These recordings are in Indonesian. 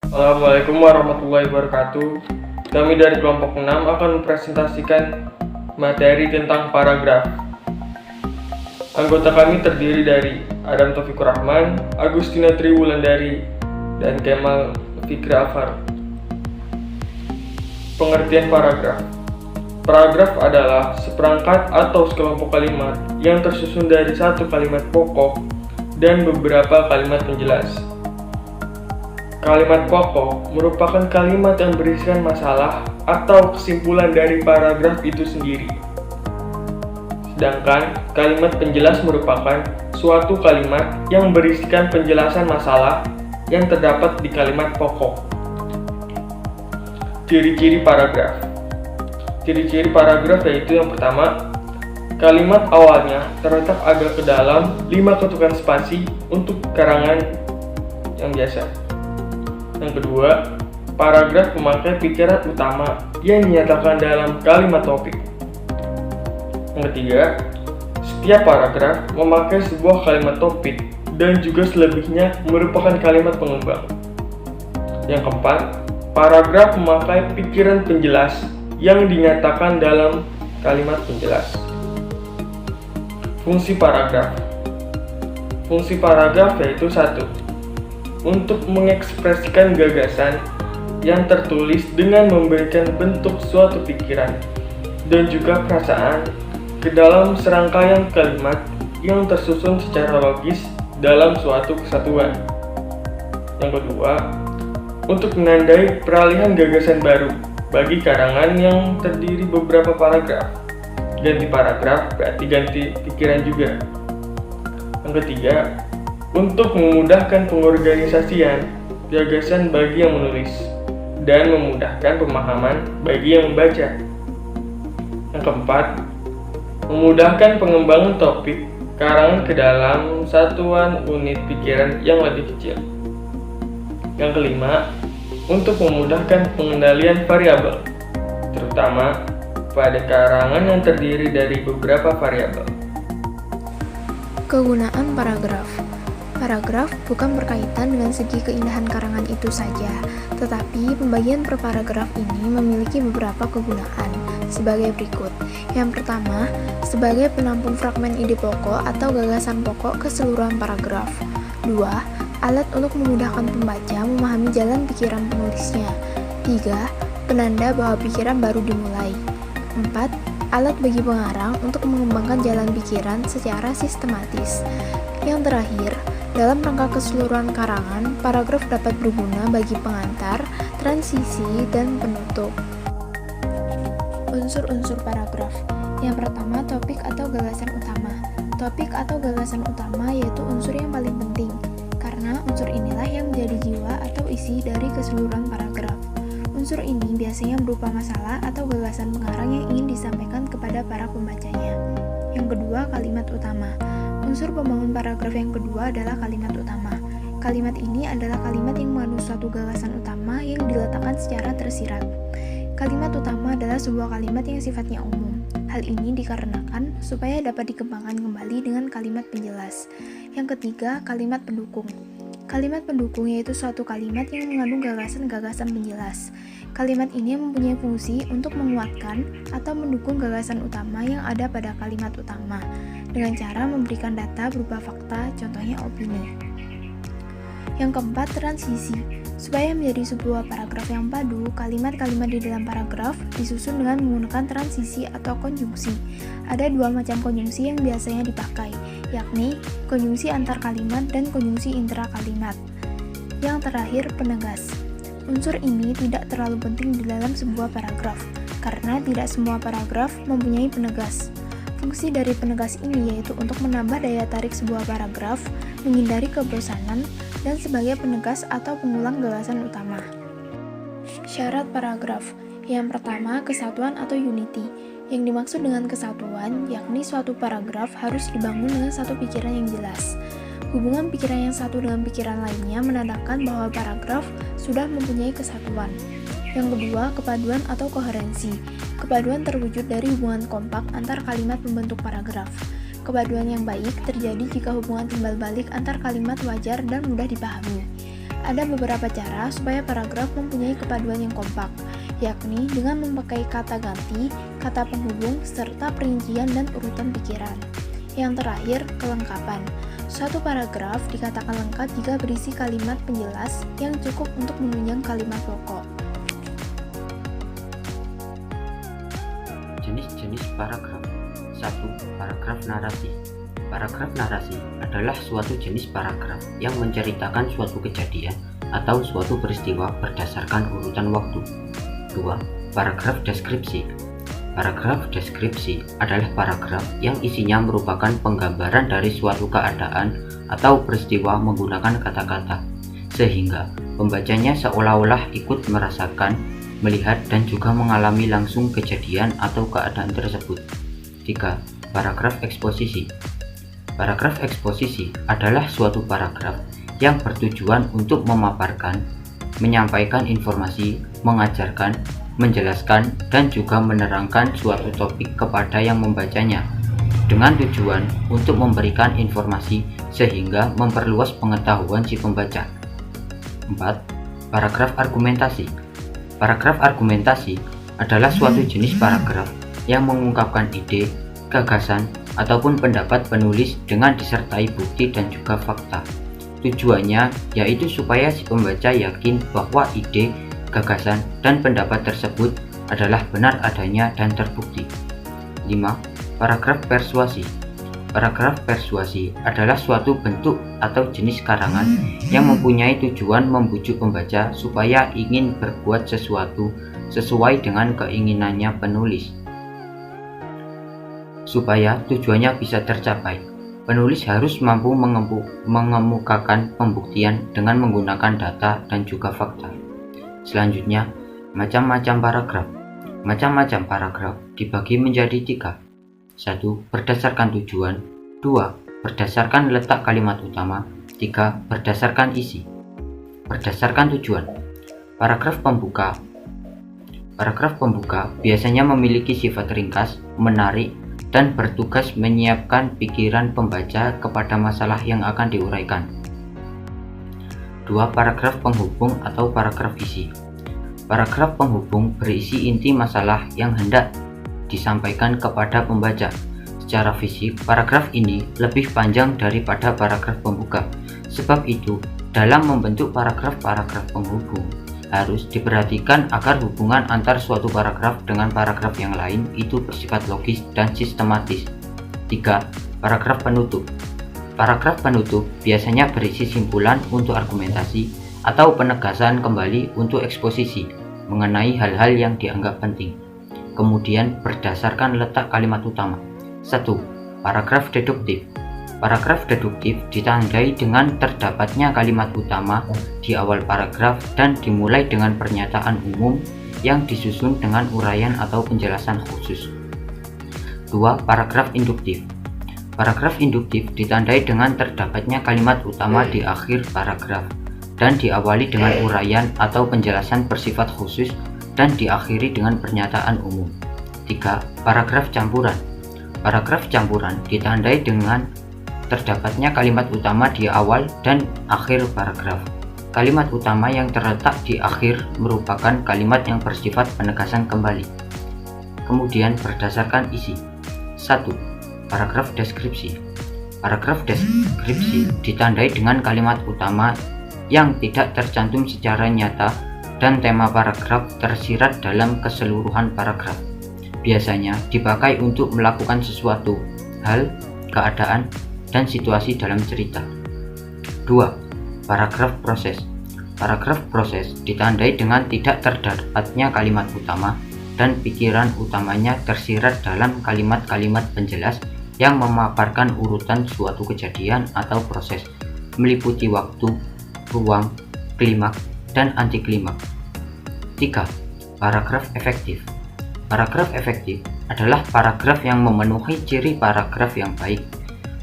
Assalamualaikum warahmatullahi wabarakatuh. Kami dari kelompok 6 akan mempresentasikan materi tentang paragraf. Anggota kami terdiri dari Adam Taufikur Rahman, Agustina Triwulandari, dan Kemal Fikri Alfar. Pengertian paragraf. Paragraf adalah seperangkat atau sekelompok kalimat yang tersusun dari satu kalimat pokok dan beberapa kalimat penjelas. Kalimat pokok merupakan kalimat yang berisikan masalah atau kesimpulan dari paragraf itu sendiri. Sedangkan kalimat penjelas merupakan suatu kalimat yang berisikan penjelasan masalah yang terdapat di kalimat pokok. Ciri-ciri paragraf. Ciri-ciri paragraf yaitu yang pertama, kalimat awalnya terletak agak ke dalam 5 ketukan spasi untuk karangan yang biasa. Yang kedua, paragraf memakai pikiran utama yang dinyatakan dalam kalimat topik. Yang ketiga, setiap paragraf memakai sebuah kalimat topik dan juga selebihnya merupakan kalimat pengembang. Yang keempat, paragraf memakai pikiran penjelas yang dinyatakan dalam kalimat penjelas. Fungsi paragraf. Fungsi paragraf yaitu 1. Untuk mengekspresikan gagasan yang tertulis dengan memberikan bentuk suatu pikiran dan juga perasaan ke dalam serangkaian kalimat yang tersusun secara logis dalam suatu kesatuan. Yang kedua, untuk menandai peralihan gagasan baru bagi karangan yang terdiri beberapa paragraf. Ganti paragraf berarti ganti pikiran juga. Yang ketiga, untuk memudahkan pengorganisasian gagasan bagi yang menulis dan memudahkan pemahaman bagi yang membaca. Yang keempat, memudahkan pengembangan topik karangan ke dalam satuan unit pikiran yang lebih kecil. Yang kelima, untuk memudahkan pengendalian variabel, terutama pada karangan yang terdiri dari beberapa variabel. Kegunaan paragraf. Paragraf bukan berkaitan dengan segi keindahan karangan itu saja, tetapi pembagian per paragraf ini memiliki beberapa kegunaan sebagai berikut. Yang pertama, sebagai penampung fragmen ide pokok atau gagasan pokok keseluruhan paragraf. 2. Alat untuk memudahkan pembaca memahami jalan pikiran penulisnya. 3. Penanda bahwa pikiran baru dimulai. 4. Alat bagi pengarang untuk mengembangkan jalan pikiran secara sistematis. Yang terakhir, dalam rangka keseluruhan karangan, paragraf dapat berguna bagi pengantar, transisi, dan penutup. Unsur-unsur paragraf. Yang pertama, topik atau gagasan utama. Topik atau gagasan utama yaitu unsur yang paling penting, karena unsur inilah yang menjadi jiwa atau isi dari keseluruhan paragraf. Unsur ini biasanya berupa masalah atau gagasan pengarang yang ingin disampaikan kepada para pembacanya. Yang kedua, kalimat utama. Unsur pembangun paragraf yang kedua adalah kalimat utama. Kalimat ini adalah kalimat yang mengandung suatu gagasan utama yang diletakkan secara tersirat. Kalimat utama adalah sebuah kalimat yang sifatnya umum. Hal ini dikarenakan supaya dapat dikembangkan kembali dengan kalimat penjelas. Yang ketiga, kalimat pendukung. Kalimat pendukung yaitu suatu kalimat yang mengandung gagasan-gagasan penjelas. Kalimat ini mempunyai fungsi untuk menguatkan atau mendukung gagasan utama yang ada pada kalimat utama, dengan cara memberikan data berupa fakta, contohnya opini. Yang keempat, transisi. Supaya menjadi sebuah paragraf yang padu, kalimat-kalimat di dalam paragraf disusun dengan menggunakan transisi atau konjungsi. Ada dua macam konjungsi yang biasanya dipakai, yakni konjungsi antar kalimat dan konjungsi intra kalimat. Yang terakhir, penegas. Unsur ini tidak terlalu penting di dalam sebuah paragraf, karena tidak semua paragraf mempunyai penegas. Fungsi dari penegas ini yaitu untuk menambah daya tarik sebuah paragraf, menghindari kebosanan, dan sebagai penegas atau pengulang gagasan utama. Syarat paragraf. Yang pertama, kesatuan atau unity. Yang dimaksud dengan kesatuan, yakni suatu paragraf harus dibangun dengan satu pikiran yang jelas. Hubungan pikiran yang satu dengan pikiran lainnya menandakan bahwa paragraf sudah mempunyai kesatuan. Yang kedua, kepaduan atau koherensi. Kepaduan terwujud dari hubungan kompak antar kalimat pembentuk paragraf. Kepaduan yang baik terjadi jika hubungan timbal balik antar kalimat wajar dan mudah dipahami. Ada beberapa cara supaya paragraf mempunyai kepaduan yang kompak, yakni dengan memakai kata ganti, kata penghubung, serta perincian dan urutan pikiran. Yang terakhir, kelengkapan. Suatu paragraf dikatakan lengkap jika berisi kalimat penjelas yang cukup untuk menunjang kalimat pokok. Jenis-jenis paragraf. 1. Paragraf narasi. Paragraf narasi adalah suatu jenis paragraf yang menceritakan suatu kejadian atau suatu peristiwa berdasarkan urutan waktu. 2. Paragraf deskripsi. Paragraf deskripsi adalah paragraf yang isinya merupakan penggambaran dari suatu keadaan atau peristiwa menggunakan kata-kata, sehingga pembacanya seolah-olah ikut merasakan, melihat, dan juga mengalami langsung kejadian atau keadaan tersebut. 3. Paragraf eksposisi. Paragraf eksposisi adalah suatu paragraf yang bertujuan untuk memaparkan, menyampaikan informasi, mengajarkan, menjelaskan, dan juga menerangkan suatu topik kepada yang membacanya, dengan tujuan untuk memberikan informasi sehingga memperluas pengetahuan si pembaca. 4. Paragraf argumentasi. Paragraf argumentasi adalah suatu jenis paragraf yang mengungkapkan ide, gagasan, ataupun pendapat penulis dengan disertai bukti dan juga fakta. Tujuannya yaitu supaya si pembaca yakin bahwa ide, gagasan, dan pendapat tersebut adalah benar adanya dan terbukti. 5. Paragraf persuasi. Paragraf persuasi adalah suatu bentuk atau jenis karangan yang mempunyai tujuan membujuk pembaca supaya ingin berbuat sesuatu sesuai dengan keinginannya penulis. Supaya tujuannya bisa tercapai, penulis harus mampu mengemukakan pembuktian dengan menggunakan data dan juga fakta. Selanjutnya, macam-macam paragraf. Macam-macam paragraf dibagi menjadi 3. 1. Berdasarkan tujuan. 2. Berdasarkan letak kalimat utama. 3. Berdasarkan isi. Berdasarkan tujuan. Paragraf pembuka. Paragraf pembuka biasanya memiliki sifat ringkas, menarik, dan bertugas menyiapkan pikiran pembaca kepada masalah yang akan diuraikan. 2. Paragraf penghubung atau paragraf isi. Paragraf penghubung berisi inti masalah yang hendak disampaikan kepada pembaca. Secara fisik, paragraf ini lebih panjang daripada paragraf pembuka. Sebab itu, dalam membentuk paragraf-paragraf penghubung, harus diperhatikan agar hubungan antar suatu paragraf dengan paragraf yang lain itu bersifat logis dan sistematis. 3. Paragraf penutup. Paragraf penutup biasanya berisi simpulan untuk argumentasi atau penegasan kembali untuk eksposisi mengenai hal-hal yang dianggap penting. Kemudian berdasarkan letak kalimat utama. 1. Paragraf deduktif. Paragraf deduktif ditandai dengan terdapatnya kalimat utama di awal paragraf dan dimulai dengan pernyataan umum yang disusun dengan uraian atau penjelasan khusus. 2. Paragraf induktif. Paragraf induktif ditandai dengan terdapatnya kalimat utama di akhir paragraf dan diawali dengan uraian atau penjelasan bersifat khusus dan diakhiri dengan pernyataan umum. 3. Paragraf campuran. Paragraf campuran ditandai dengan terdapatnya kalimat utama di awal dan akhir paragraf. Kalimat utama yang terletak di akhir merupakan kalimat yang bersifat penegasan kembali. Kemudian berdasarkan isi. 1. Paragraf deskripsi. Paragraf deskripsi ditandai dengan kalimat utama yang tidak tercantum secara nyata dan tema paragraf tersirat dalam keseluruhan paragraf. Biasanya dipakai untuk melakukan sesuatu, hal, keadaan, dan situasi dalam cerita. 2. Paragraf proses. Paragraf proses ditandai dengan tidak terdapatnya kalimat utama dan pikiran utamanya tersirat dalam kalimat-kalimat penjelas yang memaparkan urutan suatu kejadian atau proses, meliputi waktu, ruang, klimaks, dan antiklimaks. 3. Paragraf efektif. Paragraf efektif adalah paragraf yang memenuhi ciri paragraf yang baik.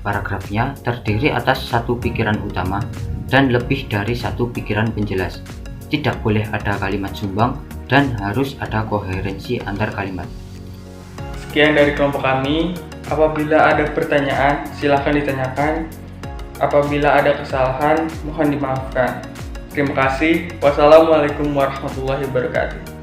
Paragrafnya terdiri atas satu pikiran utama dan lebih dari satu pikiran penjelas. Tidak boleh ada kalimat sumbang dan harus ada koherensi antar kalimat. Sekian dari kelompok kami. Apabila ada pertanyaan, silakan ditanyakan. Apabila ada kesalahan, mohon dimaafkan. Terima kasih. Wassalamualaikum warahmatullahi wabarakatuh.